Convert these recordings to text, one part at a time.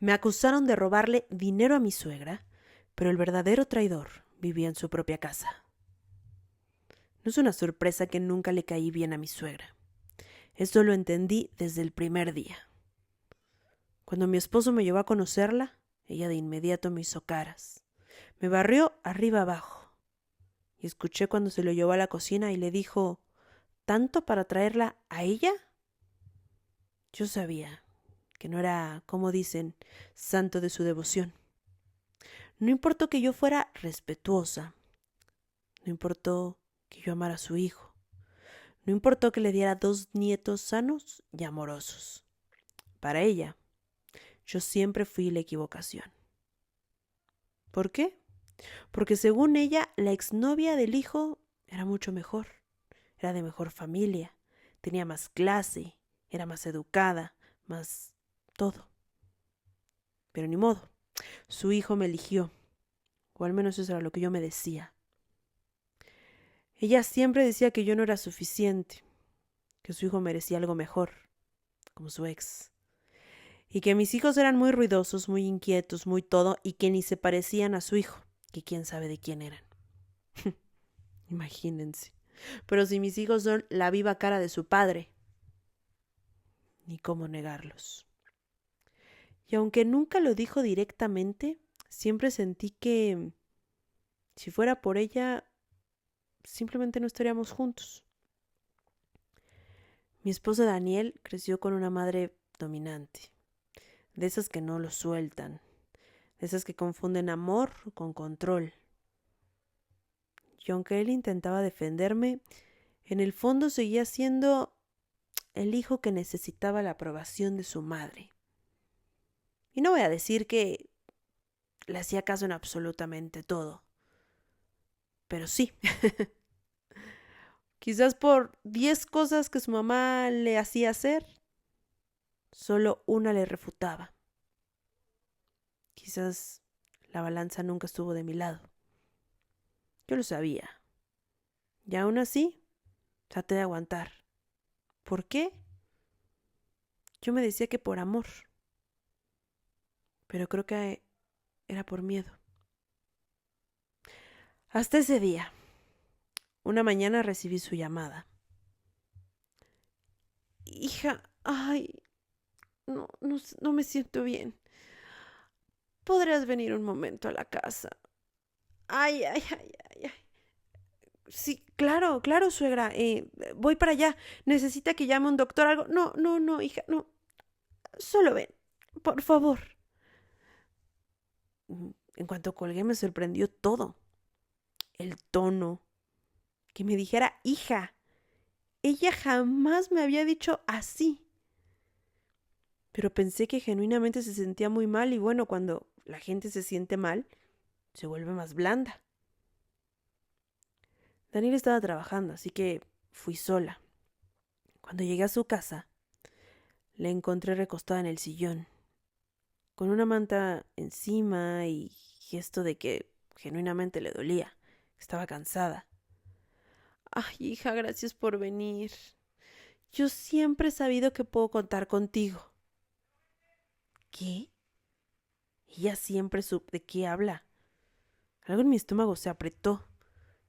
Me acusaron de robarle dinero a mi suegra, pero el verdadero traidor vivía en su propia casa. No es una sorpresa que nunca le caí bien a mi suegra. Esto lo entendí desde el primer día. Cuando mi esposo me llevó a conocerla, ella de inmediato me hizo caras. Me barrió arriba abajo. Y escuché cuando se lo llevó a la cocina y le dijo, ¿tanto para traerla a ella? Yo sabía que no era, como dicen, santo de su devoción. No importó que yo fuera respetuosa. No importó que yo amara a su hijo. No importó que le diera 2 nietos sanos y amorosos. Para ella, yo siempre fui la equivocación. ¿Por qué? Porque según ella, la exnovia del hijo era mucho mejor. Era de mejor familia, tenía más clase, era más educada, más todo. Pero ni modo, su hijo me eligió, o al menos eso era lo que yo me decía. Ella siempre decía que yo no era suficiente, que su hijo merecía algo mejor, como su ex. Y que mis hijos eran muy ruidosos, muy inquietos, muy todo, y que ni se parecían a su hijo, que quién sabe de quién eran. Imagínense. Pero si mis hijos son la viva cara de su padre, ni cómo negarlos. Y aunque nunca lo dijo directamente, siempre sentí que si fuera por ella, simplemente no estaríamos juntos. Mi esposo Daniel creció con una madre dominante, de esas que no lo sueltan, de esas que confunden amor con control. Y aunque él intentaba defenderme, en el fondo seguía siendo el hijo que necesitaba la aprobación de su madre. Y no voy a decir que le hacía caso en absolutamente todo, pero sí. Quizás por 10 cosas que su mamá le hacía hacer, solo una le refutaba. Quizás la balanza nunca estuvo de mi lado. Yo lo sabía. Y aún así, traté de aguantar. ¿Por qué? Yo me decía que por amor. Pero creo que era por miedo. Hasta ese día, una mañana recibí su llamada. Hija, ay, no me siento bien. ¿Podrías venir un momento a la casa? Ay. Sí, claro, suegra. Voy para allá. ¿Necesita que llame a un doctor algo? No, hija, no. Solo ven, por favor. En cuanto colgué me sorprendió todo. El tono. Que me dijera hija. Ella jamás me había dicho así. Pero pensé que genuinamente se sentía muy mal y bueno, cuando la gente se siente mal, se vuelve más blanda. Daniel estaba trabajando, así que fui sola. Cuando llegué a su casa, la encontré recostada en el sillón, con una manta encima y gesto de que genuinamente le dolía. Estaba cansada. Ay, hija, gracias por venir. Yo siempre he sabido que puedo contar contigo. ¿Qué? Ella siempre supo de qué habla. Algo en mi estómago se apretó.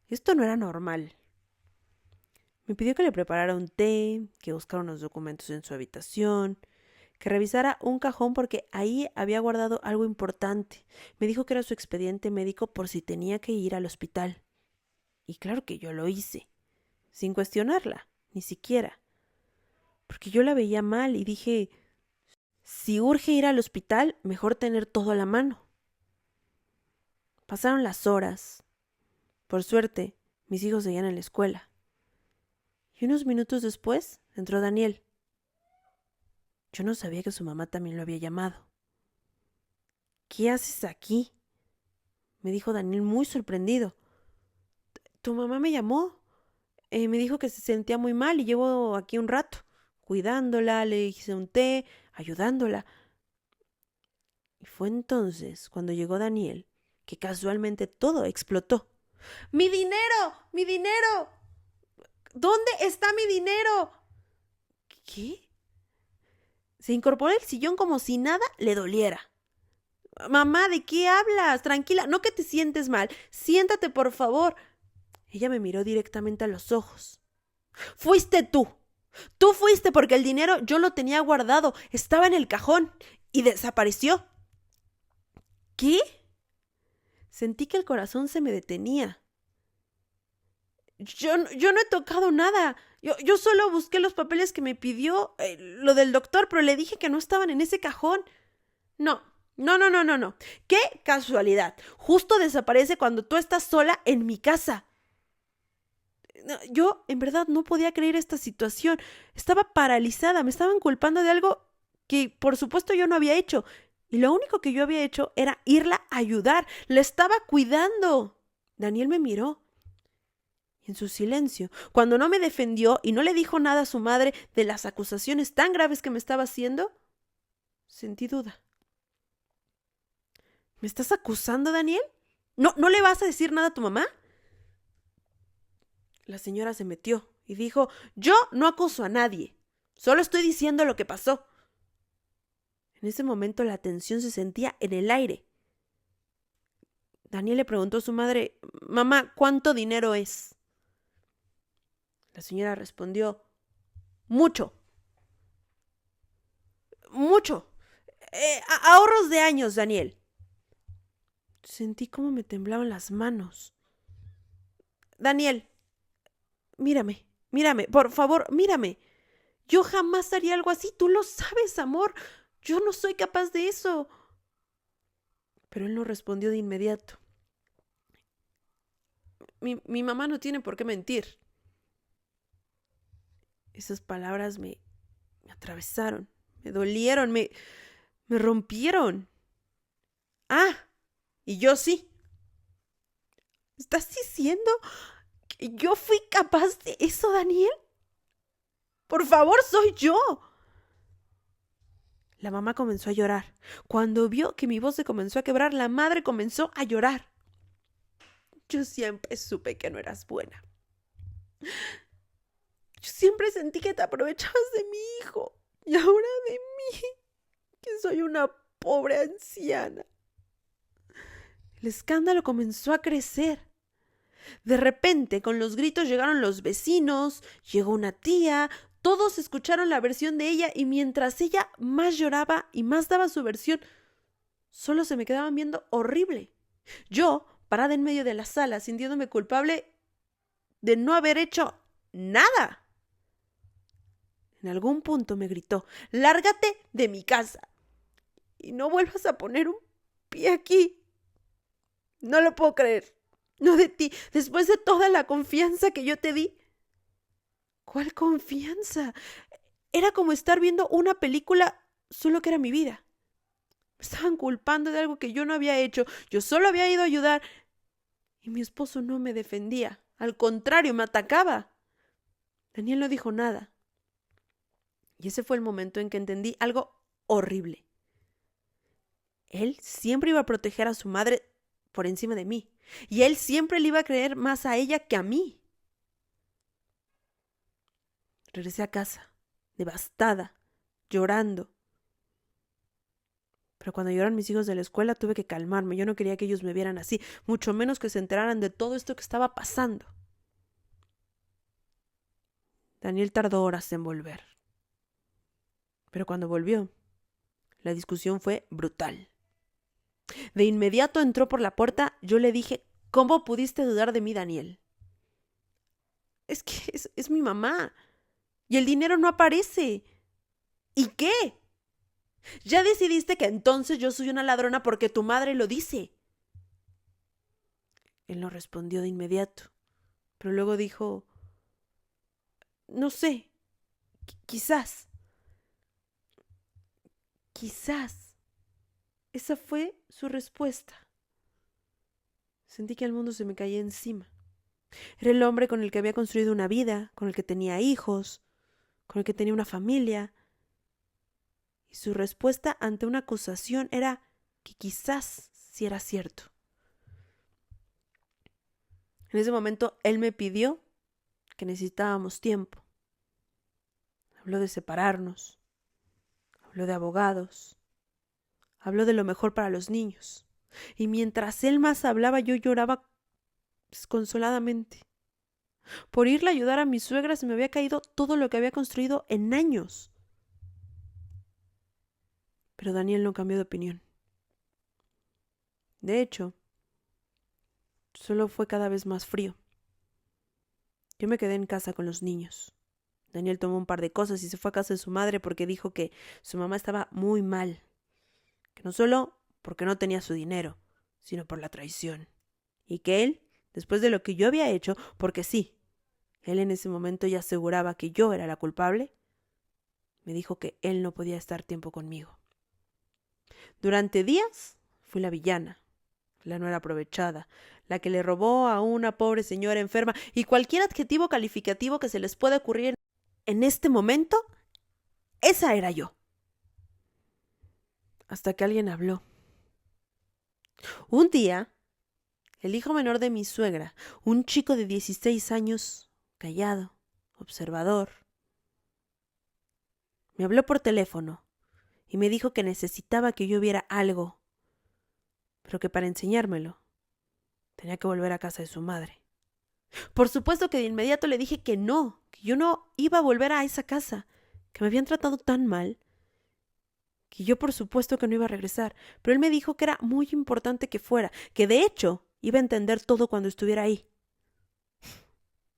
Esto no era normal. Me pidió que le preparara un té, que buscara unos documentos en su habitación, que revisara un cajón porque ahí había guardado algo importante. Me dijo que era su expediente médico por si tenía que ir al hospital. Y claro que yo lo hice, sin cuestionarla, ni siquiera. Porque yo la veía mal y dije, si urge ir al hospital, mejor tener todo a la mano. Pasaron las horas. Por suerte, mis hijos seguían en la escuela. Y unos minutos después entró Daniel. Yo no sabía que su mamá también lo había llamado. ¿Qué haces aquí? Me dijo Daniel muy sorprendido. Tu mamá me llamó. Me dijo que se sentía muy mal y llevo aquí un rato, cuidándola, le hice un té, ayudándola. Y fue entonces cuando llegó Daniel que casualmente todo explotó. ¡Mi dinero! ¡Mi dinero! ¿Dónde está mi dinero? ¿Qué? Se incorporó al sillón como si nada le doliera. Mamá, ¿de qué hablas? Tranquila, no que te sientes mal. Siéntate, por favor. Ella me miró directamente a los ojos. Fuiste tú. Tú fuiste porque el dinero yo lo tenía guardado. Estaba en el cajón y desapareció. ¿Qué? Sentí que el corazón se me detenía. Yo no he tocado nada. Yo solo busqué los papeles que me pidió, lo del doctor, pero le dije que no estaban en ese cajón. No, no. ¡Qué casualidad! Justo desaparece cuando tú estás sola en mi casa. No, yo, en verdad, no podía creer esta situación. Estaba paralizada, me estaban culpando de algo que, por supuesto, yo no había hecho. Y lo único que yo había hecho era irla a ayudar. La estaba cuidando. Daniel me miró. Y en su silencio, cuando no me defendió y no le dijo nada a su madre de las acusaciones tan graves que me estaba haciendo, sentí duda. ¿Me estás acusando, Daniel? ¿No le vas a decir nada a tu mamá? La señora se metió y dijo, yo no acuso a nadie, solo estoy diciendo lo que pasó. En ese momento la tensión se sentía en el aire. Daniel le preguntó a su madre, mamá, ¿cuánto dinero es? La señora respondió, mucho. Mucho. Ahorros de años, Daniel. Sentí cómo me temblaban las manos. Daniel, mírame, por favor, mírame. Yo jamás haría algo así, tú lo sabes, amor. Yo no soy capaz de eso. Pero él no respondió de inmediato. Mi mamá no tiene por qué mentir. Esas palabras me atravesaron, me dolieron, me rompieron. Ah, y yo sí. ¿Estás diciendo que yo fui capaz de eso, Daniel? Por favor, soy yo. La mamá comenzó a llorar. Cuando vio que mi voz se comenzó a quebrar, la madre comenzó a llorar. Yo siempre supe que no eras buena. Yo siempre sentí que te aprovechabas de mi hijo y ahora de mí, que soy una pobre anciana. El escándalo comenzó a crecer. De repente, con los gritos llegaron los vecinos, llegó una tía, todos escucharon la versión de ella y mientras ella más lloraba y más daba su versión, solo se me quedaban viendo horrible. Yo, parada en medio de la sala, sintiéndome culpable de no haber hecho nada. En algún punto me gritó, lárgate de mi casa y no vuelvas a poner un pie aquí. No lo puedo creer. No de ti, después de toda la confianza que yo te di. ¿Cuál confianza? Era como estar viendo una película, solo que era mi vida. Me estaban culpando de algo que yo no había hecho. Yo solo había ido a ayudar. Y mi esposo no me defendía. Al contrario, me atacaba. Daniel no dijo nada. Y ese fue el momento en que entendí algo horrible. Él siempre iba a proteger a su madre por encima de mí. Y él siempre le iba a creer más a ella que a mí. Regresé a casa, devastada, llorando. Pero cuando lloraron mis hijos de la escuela tuve que calmarme. Yo no quería que ellos me vieran así, mucho menos que se enteraran de todo esto que estaba pasando. Daniel tardó horas en volver. Pero cuando volvió, la discusión fue brutal. De inmediato entró por la puerta. Yo le dije, ¿cómo pudiste dudar de mí, Daniel? Es que es mi mamá. Y el dinero no aparece. ¿Y qué? Ya decidiste que entonces yo soy una ladrona porque tu madre lo dice. Él no respondió de inmediato, pero luego dijo, no sé, quizás. Esa fue su respuesta. Sentí que el mundo se me caía encima. Era el hombre con el que había construido una vida, con el que tenía hijos, con el que tenía una familia. Y su respuesta ante una acusación era que quizás sí era cierto. En ese momento él me pidió que necesitábamos tiempo. Habló de separarnos, habló de abogados, Habló de lo mejor para los niños. Y mientras él más hablaba, yo lloraba desconsoladamente. Por irle a ayudar a mi suegra se me había caído todo lo que había construido en años. Pero Daniel no cambió de opinión. De hecho, solo fue cada vez más frío. Yo me quedé en casa con los niños. Daniel tomó un par de cosas y se fue a casa de su madre porque dijo que su mamá estaba muy mal. Que no solo porque no tenía su dinero, sino por la traición. Y que él, después de lo que yo había hecho, porque sí, él en ese momento ya aseguraba que yo era la culpable, me dijo que él no podía estar tiempo conmigo. Durante días fui la villana, la nuera aprovechada, la que le robó a una pobre señora enferma y cualquier adjetivo calificativo que se les pueda ocurrir en este momento, esa era yo. Hasta que alguien habló. Un día, el hijo menor de mi suegra, un chico de 16 años, callado, observador, me habló por teléfono y me dijo que necesitaba que yo viera algo, pero que para enseñármelo tenía que volver a casa de su madre. Por supuesto que de inmediato le dije que yo no iba a volver a esa casa, que me habían tratado tan mal, que yo por supuesto que no iba a regresar, pero él me dijo que era muy importante que fuera, que de hecho iba a entender todo cuando estuviera ahí.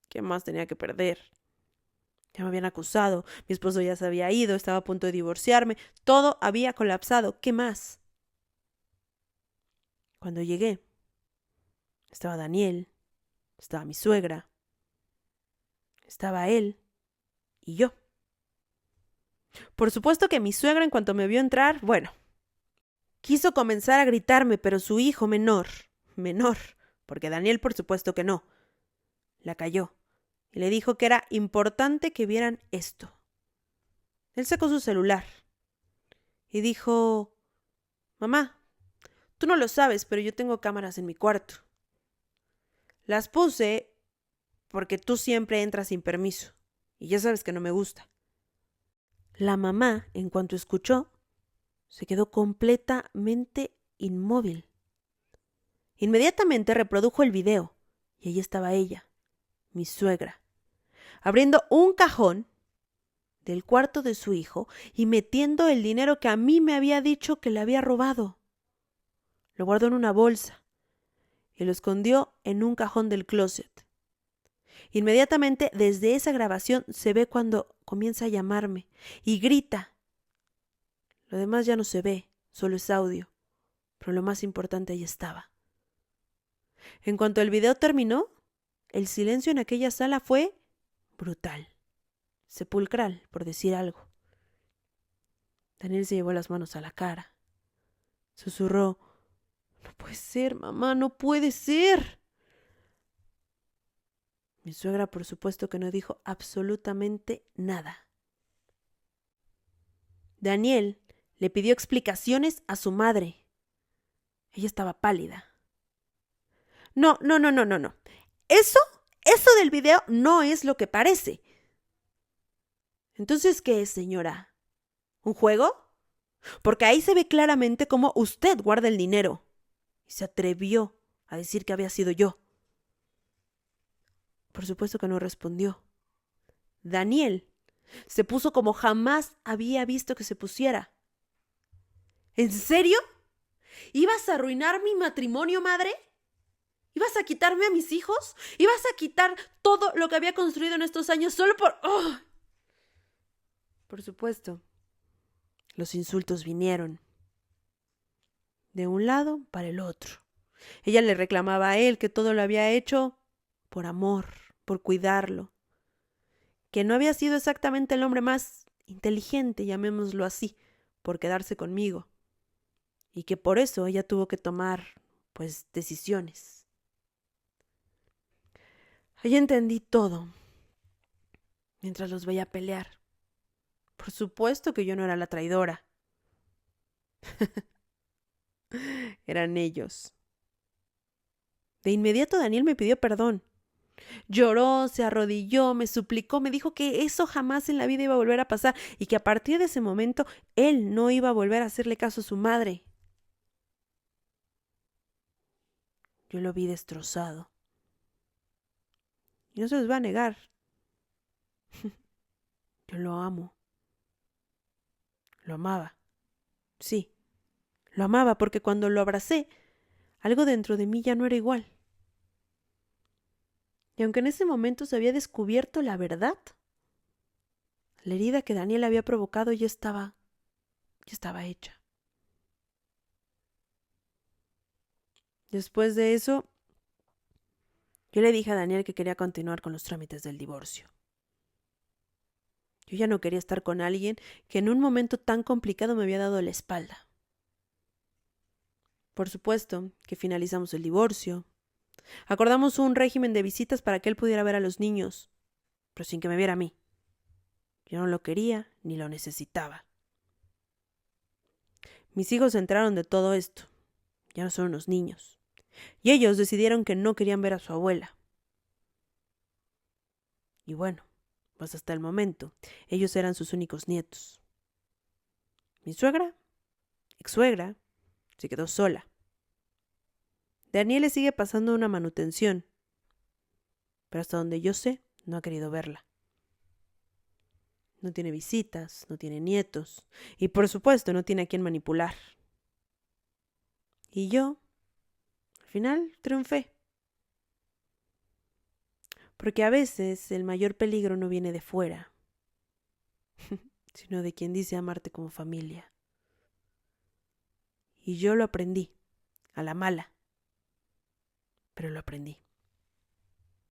¿Qué más tenía que perder? Ya me habían acusado, mi esposo ya se había ido, estaba a punto de divorciarme, todo había colapsado, ¿qué más? Cuando llegué, estaba Daniel, estaba mi suegra, estaba él y yo. Por supuesto que mi suegra, en cuanto me vio entrar, quiso comenzar a gritarme, pero su hijo menor, porque Daniel por supuesto que no, la calló y le dijo que era importante que vieran esto. Él sacó su celular y dijo: «Mamá, tú no lo sabes, pero yo tengo cámaras en mi cuarto. Las puse porque tú siempre entras sin permiso y ya sabes que no me gusta». La mamá, en cuanto escuchó, se quedó completamente inmóvil. Inmediatamente reprodujo el video y allí estaba ella, mi suegra, abriendo un cajón del cuarto de su hijo y metiendo el dinero que a mí me había dicho que le había robado. Lo guardó en una bolsa y lo escondió en un cajón del closet. Inmediatamente desde esa grabación se ve cuando comienza a llamarme y grita. Lo demás ya no se ve, solo es audio, pero lo más importante ahí estaba. En cuanto el video terminó, el silencio en aquella sala fue brutal, sepulcral, por decir algo. Daniel se llevó las manos a la cara. Susurró: «No puede ser, mamá, no puede ser». Mi suegra, por supuesto que no dijo absolutamente nada. Daniel le pidió explicaciones a su madre. Ella estaba pálida. No. Eso del video no es lo que parece. Entonces, ¿qué es, señora? ¿Un juego? Porque ahí se ve claramente cómo usted guarda el dinero. Y se atrevió a decir que había sido yo. Por supuesto que no respondió. Daniel se puso como jamás había visto que se pusiera. ¿En serio? ¿Ibas a arruinar mi matrimonio, madre? ¿Ibas a quitarme a mis hijos? ¿Ibas a quitar todo lo que había construido en estos años solo por...? ¡Oh! Por supuesto, los insultos vinieron. De un lado para el otro. Ella le reclamaba a él que todo lo había hecho por amor, por cuidarlo. Que no había sido exactamente el hombre más inteligente, llamémoslo así, por quedarse conmigo. Y que por eso ella tuvo que tomar, decisiones. Ahí entendí todo, mientras los veía pelear. Por supuesto que yo no era la traidora. Eran ellos. De inmediato Daniel me pidió perdón. Lloró, se arrodilló, me suplicó, me dijo que eso jamás en la vida iba a volver a pasar y que a partir de ese momento él no iba a volver a hacerle caso a su madre. Yo lo vi destrozado. Y no se los va a negar. Yo lo amo. Lo amaba. Sí, lo amaba porque cuando lo abracé, algo dentro de mí ya no era igual. Y aunque en ese momento se había descubierto la verdad, la herida que Daniel había provocado ya estaba hecha. Después de eso, yo le dije a Daniel que quería continuar con los trámites del divorcio. Yo ya no quería estar con alguien que en un momento tan complicado me había dado la espalda. Por supuesto que finalizamos el divorcio. Acordamos un régimen de visitas para que él pudiera ver a los niños, pero sin que me viera a mí. Yo no lo quería ni lo necesitaba. Mis hijos se enteraron de todo esto. Ya no son unos niños. Y ellos decidieron que no querían ver a su abuela. Y bueno, pues hasta el momento, ellos eran sus únicos nietos. Mi suegra, ex-suegra, se quedó sola. Daniel le sigue pasando una manutención, pero hasta donde yo sé, no ha querido verla. No tiene visitas, no tiene nietos, y por supuesto no tiene a quien manipular. Y yo, al final, triunfé. Porque a veces el mayor peligro no viene de fuera, sino de quien dice amarte como familia. Y yo lo aprendí, a la mala, pero lo aprendí.